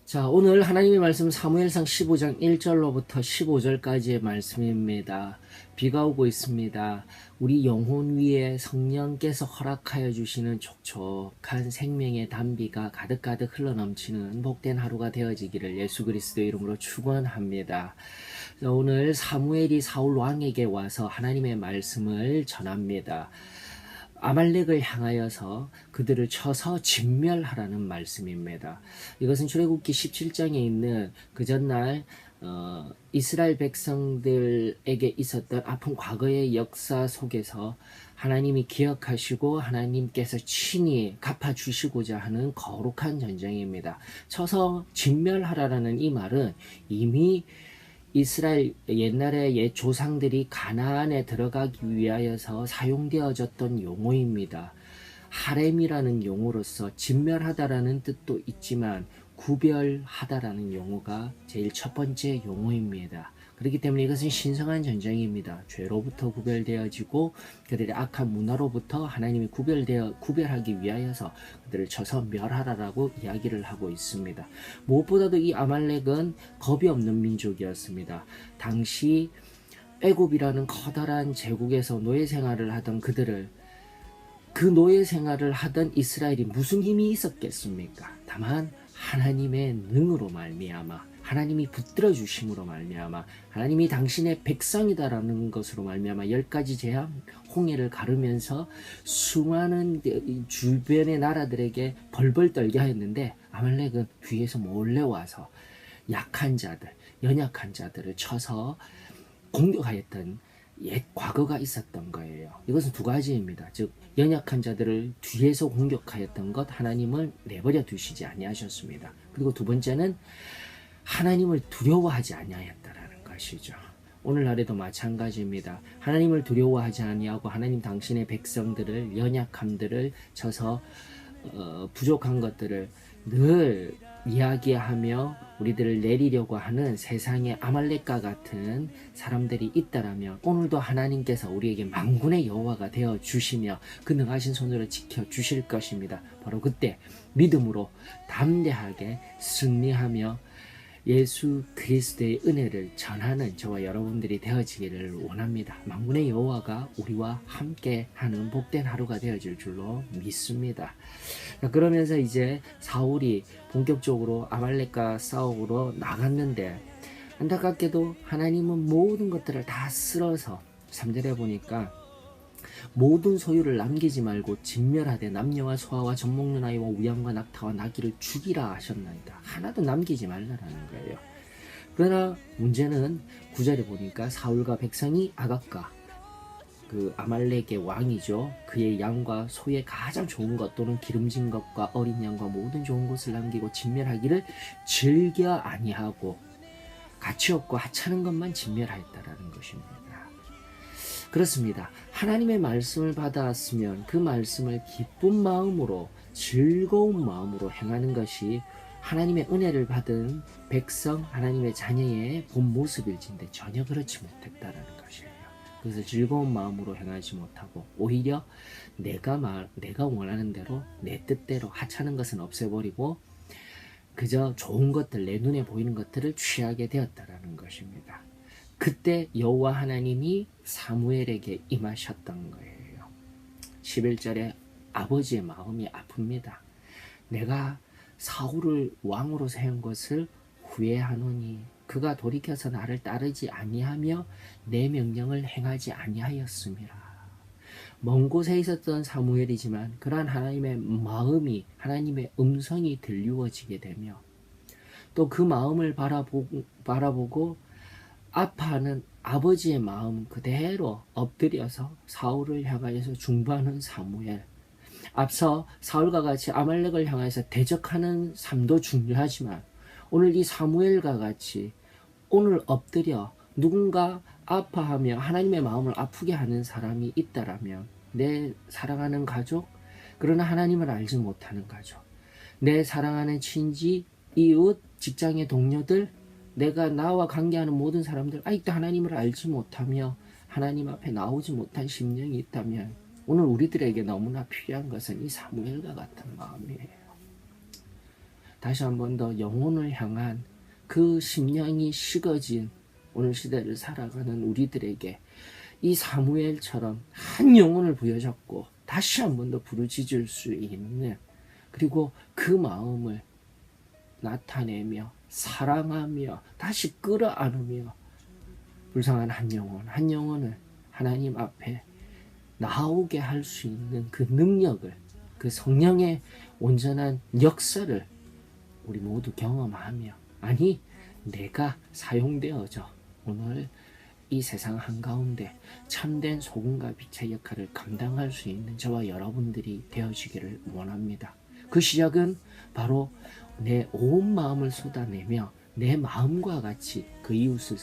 자, 오늘 하나님의 말씀 사무엘상 15장 1절로부터 15절까지의 말씀입니다. 비가 오고 있습니다. 우리 영혼 위에 성령께서 허락하여 주시는 촉촉한 생명의 단비가 가득가득 흘러넘치는 복된 하루가 되어지기를 예수 그리스도의 이름으로 축원합니다. 오늘 사무엘이 사울 왕에게 와서 하나님의 말씀을 전합니다. 아말렉을 향하여서 그들을 쳐서 진멸하라는 말씀입니다. 이것은 출애굽기 17장에 있는 그 전날 이스라엘 백성들에게 있었던 아픈 과거의 역사 속에서 하나님이 기억하시고 하나님께서 친히 갚아주시고자 하는 거룩한 전쟁입니다. 쳐서 진멸하라는 이 말은 이미 이스라엘 옛날에 옛 조상들이 가나안에 들어가기 위하여서 사용되어졌던 용어입니다. 하렘이라는 용어로서 진멸하다라는 뜻도 있지만 구별하다라는 용어가 제일 첫 번째 용어입니다. 그렇기 때문에 이것은 신성한 전쟁입니다. 죄로부터 구별되어지고 그들의 악한 문화로부터 하나님이 구별하기 위하여서 그들을 쳐서 멸하라라고 이야기를 하고 있습니다. 무엇보다도 이 아말렉은 겁이 없는 민족이었습니다. 당시 애굽이라는 커다란 제국에서 노예 생활을 하던 그들을 그 노예 생활을 하던 이스라엘이 무슨 힘이 있었겠습니까? 다만 하나님의 능으로 말미암아 하나님이 붙들어 주심으로 말미암아 하나님이 당신의 백성이다라는 것으로 말미암아 10가지 재앙 홍해를 가르면서 수많은 주변의 나라들에게 벌벌 떨게 하였는데 아말렉은 뒤에서 몰래 와서 약한 자들, 연약한 자들을 쳐서 공격하였던 옛 과거가 있었던 거예요. 이것은 두 가지입니다. 즉 연약한 자들을 뒤에서 공격하였던 것 하나님을 내버려 두시지 아니하셨습니다. 그리고 두 번째는 하나님을 두려워하지 아니하였다라는 것이죠. 오늘날에도 마찬가지입니다. 하나님을 두려워하지 아니하고 하나님 당신의 백성들을 연약함들을 쳐서 부족한 것들을 늘 이야기하며 우리들을 내리려고 하는 세상의 아말렉과 같은 사람들이 있다라면 오늘도 하나님께서 우리에게 만군의 여호와가 되어 주시며 그 능하신 손으로 지켜 주실 것입니다. 바로 그때 믿음으로 담대하게 승리하며 예수 그리스도의 은혜를 전하는 저와 여러분들이 되어지기를 원합니다. 만군의 여호와가 우리와 함께 하는 복된 하루가 되어질 줄로 믿습니다. 그러면서 이제 사울이 본격적으로 아말렉과 싸우러 나갔는데 안타깝게도 하나님은 모든 것들을 다 쓸어서 3절에 보니까 모든 소유를 남기지 말고 진멸하되 남녀와 소아와 젖먹는 아이와 우양과 낙타와 나귀를 죽이라 하셨나이다. 하나도 남기지 말라라는 거예요. 그러나 문제는 9절에 보니까 사울과 백성이 아각과 그 아말렉의 왕이죠. 그의 양과 소의 가장 좋은 것 또는 기름진 것과 어린 양과 모든 좋은 것을 남기고 진멸하기를 즐겨 아니하고 가치 없고 하찮은 것만 진멸하였다라는 것입니다. 그렇습니다. 하나님의 말씀을 받았으면 그 말씀을 기쁜 마음으로 즐거운 마음으로 행하는 것이 하나님의 은혜를 받은 백성 하나님의 자녀의 본 모습일진데 전혀 그렇지 못했다라는 것이에요. 그래서 즐거운 마음으로 행하지 못하고 오히려 내가 원하는 대로 내 뜻대로 하찮은 것은 없애버리고 그저 좋은 것들 내 눈에 보이는 것들을 취하게 되었다라는 것입니다. 그때 여호와 하나님이 사무엘에게 임하셨던 거예요. 11절에 아버지의 마음이 아픕니다. 내가 사울을 왕으로 세운 것을 후회하노니 그가 돌이켜서 나를 따르지 아니하며 내 명령을 행하지 아니하였음이라. 먼 곳에 있었던 사무엘이지만 그러한 하나님의 마음이 하나님의 음성이 들리워지게 되며 또 그 마음을 바라보고 아파하는 아버지의 마음 그대로 엎드려서 사울을 향하여서 중보하는 사무엘. 앞서 사울과 같이 아말렉을 향해서 대적하는 삶도 중요하지만 오늘 이 사무엘과 같이 오늘 엎드려 누군가 아파하며 하나님의 마음을 아프게 하는 사람이 있다라면 내 사랑하는 가족, 그러나 하나님을 알지 못하는 가족, 내 사랑하는 친지, 이웃, 직장의 동료들, 내가 나와 관계하는 모든 사람들 아직도 하나님을 알지 못하며 하나님 앞에 나오지 못한 심령이 있다면 오늘 우리들에게 너무나 필요한 것은 이 사무엘과 같은 마음이에요. 다시 한 번 더 영혼을 향한 그 심령이 식어진 오늘 시대를 살아가는 우리들에게 이 사무엘처럼 한 영혼을 부여잡고 다시 한 번 더 부르짖을 수 있는, 그리고 그 마음을 나타내며 사랑하며 다시 끌어안으며 불쌍한 한 영혼을 하나님 앞에 나오게 할 수 있는 그 능력을, 그 성령의 온전한 역사를 우리 모두 경험하며, 아니 내가 사용되어져 오늘 이 세상 한가운데 참된 소금과 빛의 역할을 감당할 수 있는 저와 여러분들이 되어지기를 원합니다. 그 시작은 바로 내 온 마음을 쏟아내며 내 마음과 같이 그 이웃을,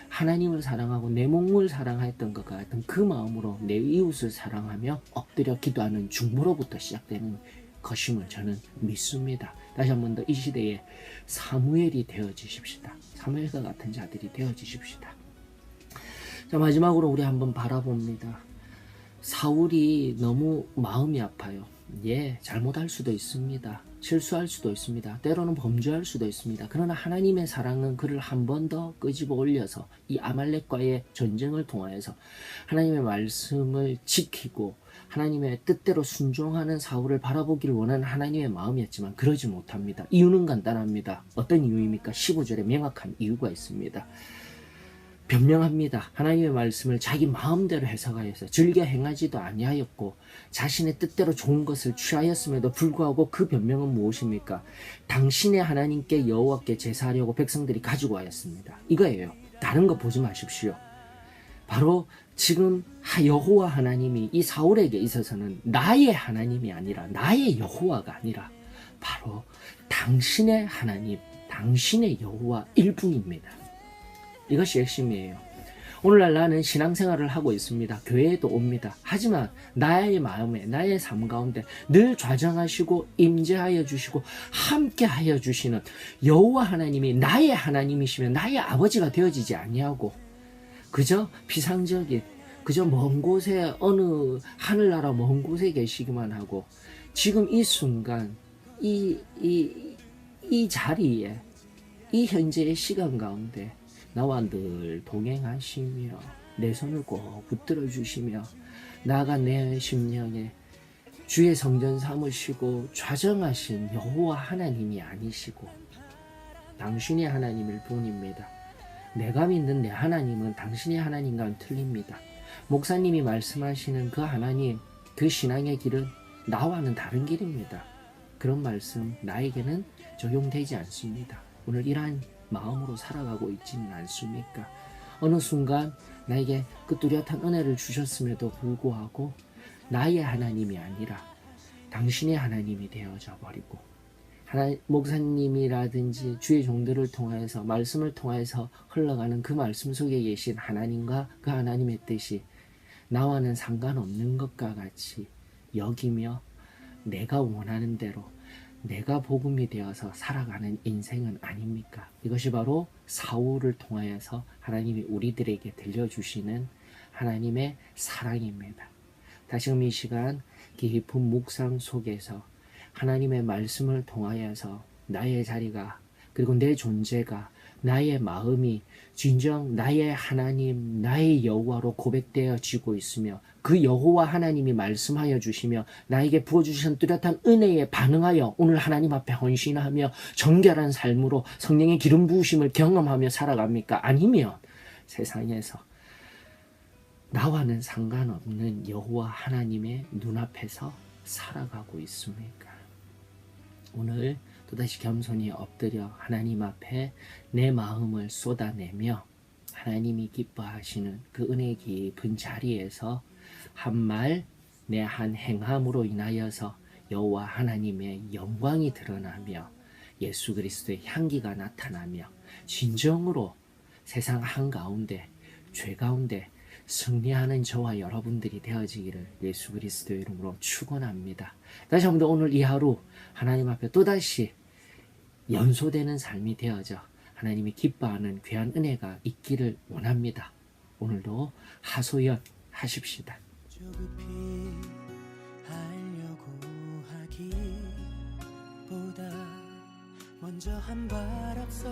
하나님을 사랑하고 내 몸을 사랑했던 것 같은 그 마음으로 내 이웃을 사랑하며 엎드려 기도하는 중보로부터 시작되는 것임을 저는 믿습니다. 다시 한 번 더 이 시대에 사무엘이 되어지십시다. 사무엘과 같은 자들이 되어지십시다. 자, 마지막으로 우리 한번 바라봅니다. 사울이 너무 마음이 아파요. 잘못할 수도 있습니다. 실수할 수도 있습니다. 때로는 범죄할 수도 있습니다. 그러나 하나님의 사랑은 그를 한 번 더 끄집어 올려서 이 아말렉과의 전쟁을 통하여서 하나님의 말씀을 지키고 하나님의 뜻대로 순종하는 사울을 바라보기를 원하는 하나님의 마음이었지만 그러지 못합니다. 이유는 간단합니다. 어떤 이유입니까? 15절에 명확한 이유가 있습니다. 변명합니다. 하나님의 말씀을 자기 마음대로 해석하여서 즐겨 행하지도 아니하였고 자신의 뜻대로 좋은 것을 취하였음에도 불구하고 그 변명은 무엇입니까? 당신의 하나님께 여호와께 제사하려고 백성들이 가지고 하였습니다. 이거예요. 다른 거 보지 마십시오. 바로 지금 여호와 하나님이 이 사울에게 있어서는 나의 하나님이 아니라, 나의 여호와가 아니라 바로 당신의 하나님, 당신의 여호와일 뿐입니다. 이것이 핵심이에요. 오늘날 나는 신앙생활을 하고 있습니다. 교회에도 옵니다. 하지만 나의 마음에, 나의 삶 가운데 늘 좌정하시고 임재하여 주시고 함께하여 주시는 여호와 하나님이 나의 하나님이시면 나의 아버지가 되어지지 아니하고 그저 피상적인, 그저 먼 곳에 어느 하늘나라 먼 곳에 계시기만 하고 지금 이 순간 이 자리에, 이 현재의 시간 가운데 나와 늘 동행하시며 내 손을 꼭 붙들어 주시며 나가 내 심령에 주의 성전 삼으시고 좌정하신 여호와 하나님이 아니시고 당신의 하나님일 뿐입니다. 내가 믿는 내 하나님은 당신의 하나님과는 틀립니다. 목사님이 말씀하시는 그 하나님, 그 신앙의 길은 나와는 다른 길입니다. 그런 말씀 나에게는 적용되지 않습니다. 오늘 이러한 마음으로 살아가고 있지는 않습니까? 어느 순간 나에게 그 뚜렷한 은혜를 주셨음에도 불구하고 나의 하나님이 아니라 당신의 하나님이 되어져 버리고 목사님이라든지 주의 종들을 통하여서 말씀을 통하여서 흘러가는 그 말씀 속에 계신 하나님과 그 하나님의 뜻이 나와는 상관없는 것과 같이 여기며 내가 원하는 대로 내가 복음이 되어서 살아가는 인생은 아닙니까? 이것이 바로 사울을 통하여서 하나님이 우리들에게 들려주시는 하나님의 사랑입니다. 다시금 이 시간 깊은 묵상 속에서 하나님의 말씀을 통하여서 나의 자리가, 그리고 내 존재가, 나의 마음이 진정 나의 하나님, 나의 여호와로 고백되어지고 있으며 그 여호와 하나님이 말씀하여 주시며 나에게 부어주신 뚜렷한 은혜에 반응하여 오늘 하나님 앞에 헌신하며 정결한 삶으로 성령의 기름 부으심을 경험하며 살아갑니까? 아니면 세상에서 나와는 상관없는 여호와 하나님의 눈앞에서 살아가고 있습니까? 오늘 또다시 겸손히 엎드려 하나님 앞에 내 마음을 쏟아내며 하나님이 기뻐하시는 그 은혜 깊은 자리에서 한 말, 내 한 행함으로 인하여서 여호와 하나님의 영광이 드러나며 예수 그리스도의 향기가 나타나며 진정으로 세상 한가운데, 죄 가운데 승리하는 저와 여러분들이 되어지기를 예수 그리스도의 이름으로 축원합니다. 다시 한번 오늘 이 하루 하나님 앞에 또다시 연소되는 삶이 되어져 하나님이 기뻐하는 귀한 은혜가 있기를 원합니다. 오늘도 하소연 하십시다. 조급히 하려고 하기보다 먼저 한 발 앞서